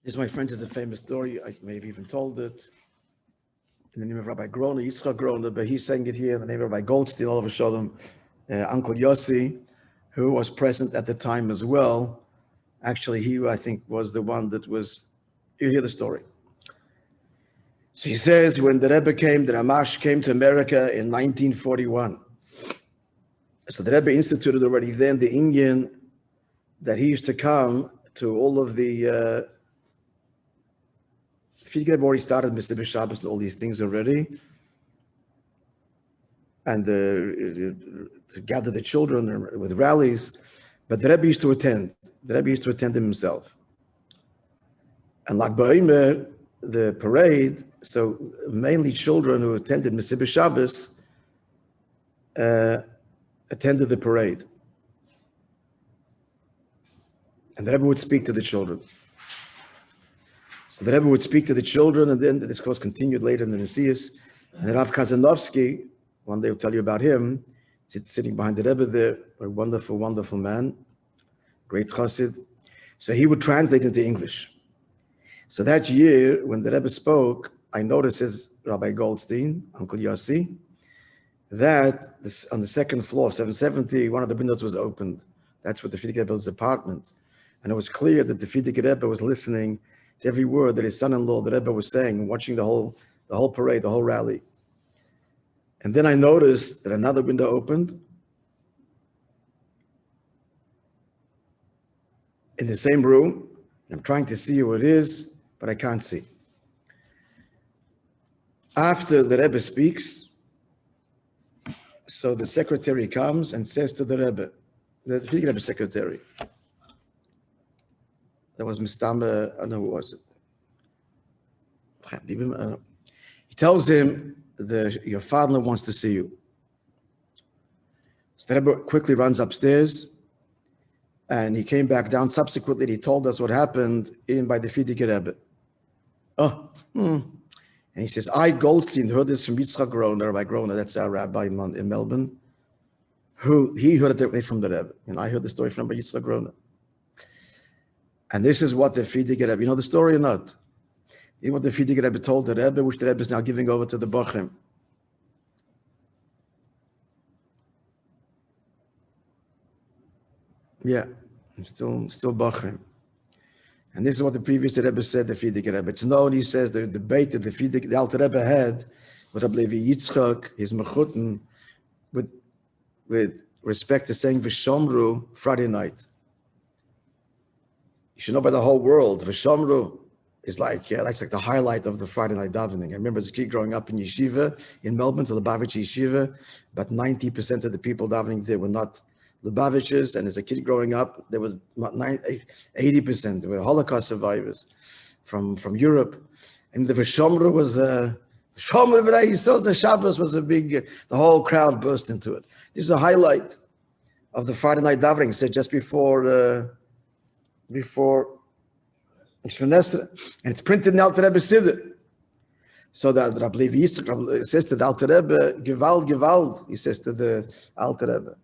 This, my friend, is a famous story. I may have even told it in the name of Rabbi Groner, Yitzchak Groner, but he's saying it here in the name of Rabbi Goldstein, all of a sudden, Uncle Yossi, who was present at the time as well. Actually, he, I think, was the one that was, you hear the story. So he says, when the Rebbe came, the Ramash came to America in 1941. So the Rebbe instituted already then the Indian that he used to come to all of the Rebbe already started Mesilas Shabbos and all these things already, and to gather the children with rallies. But the Rebbe used to attend. The Rebbe used to attend him himself. And like Ba'omer, the parade, so mainly children who attended Mesilas Shabbos attended the parade. And the Rebbe would speak to the children. So the Rebbe would speak to the children, and then this course continued later in the Nesius. And Rav Kazanovsky, one day we'll tell you about him, sitting behind the Rebbe there, a wonderful, wonderful man, great chassid. So he would translate into English. So that year, when the Rebbe spoke, I noticed, says Rabbi Goldstein, Uncle Yossi, that this, on the second floor, 770, one of the windows was opened. That's what the Frierdiker Rebbe's apartment. And it was clear that the Frierdiker Rebbe was listening to every word that his son-in-law, the Rebbe, was saying, and watching the whole parade, the whole rally. And then I noticed that another window opened in the same room. I'm trying to see who it is, but I can't see. After the Rebbe speaks, so the secretary comes and says to the Rebbe, the Frierdiker Rebbe secretary, that was Mistama, I don't know who was it. He tells him, your father wants to see you. So the Rebbe quickly runs upstairs, and he came back down. Subsequently, he told us what happened in by the Frierdiker Rebbe. And he says, I, Goldstein, heard this from Yitzchak Groner, Rabbi Groner, that's our rabbi in Melbourne, who he heard it directly from the Rebbe. And I heard the story from Yitzchak Groner. And this is what the Frierdiker Rebbe, you know the story or not? You know what the Frierdiker Rebbe told the Rebbe, which the Rebbe is now giving over to the Bochum. Yeah, still Bochum. And this is what the previous Rebbe said, the Frierdiker Rebbe. It's known, he says, the debate that the Alter Rebbe had with Rabbi Levi Yitzchak, his Mechuten, with respect to saying V'shomru Friday night. You should know by the whole world, V'shomru is like, that's like the highlight of the Friday night davening. I remember as a kid growing up in yeshiva in Melbourne, to Lubavitch yeshiva, about 90% of the people davening there were not Lubavitchers, and as a kid growing up, there was 80%. There were Holocaust survivors from Europe, and the V'shomru was Shomru V'rei Yisrael. The Shabbos was a big. The whole crowd burst into it. This is a highlight of the Friday night davening. It said just before Shmonesrei, and it's printed in the Alter Rebbe Siddur. So that Rabbi Levi Yitzchak says to the Alter Rebbe, Gewalt, he says to the Alter Rebbe,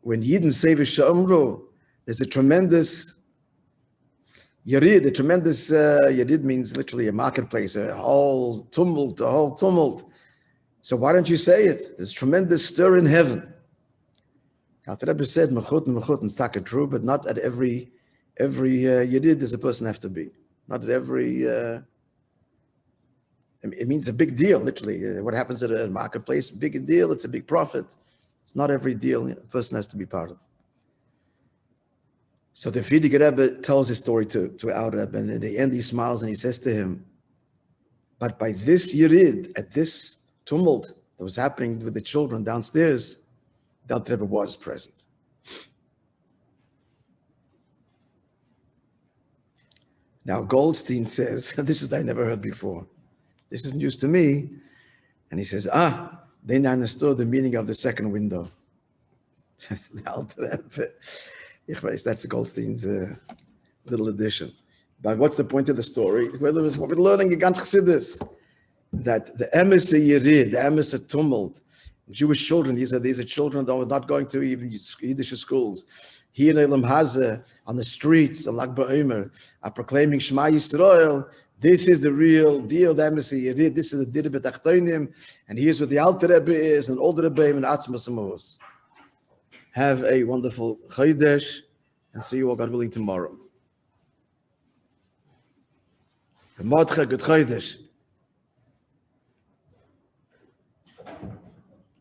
when Yidden say V'shomru, there's a tremendous Yerid. A tremendous Yerid means literally a marketplace, a whole tumult. So why don't you say it? There's tremendous stir in heaven. Alter Rebbe said, Mechuten, it's taka true, but not at every Yerid does a person have to be. Not at every, it means a big deal, literally. What happens at a marketplace, big deal, it's a big profit. It's not every deal a person has to be part of. So the Frierdiker Rebbe tells his story to our Rebbe, and at the end he smiles and he says to him, but by this Yerid, at this tumult that was happening with the children downstairs, the Alter Rebbe was present. Now Goldstein says, this is I never heard before. This is news to me. And he says, then I understood the meaning of the second window. The Alter Rebbe. That's Goldstein's little addition. But what's the point of the story? Well, it was what we're learning in Ganz Chassidus, that the emes Yerid, the emes tumult, Jewish children, these are children that were not going to even Yiddish schools. here in Elam Hazeh, on the streets of Lag BaOmer, are proclaiming Shema Yisrael. This is the real deal, the embassy. This is the Dir B'Tachtonim, and here's what the Alter Rebbe is, and all the Rebbeim and Atzmas Amos. Have a wonderful Chodesh, and see you all, God willing, tomorrow. Good Chodesh.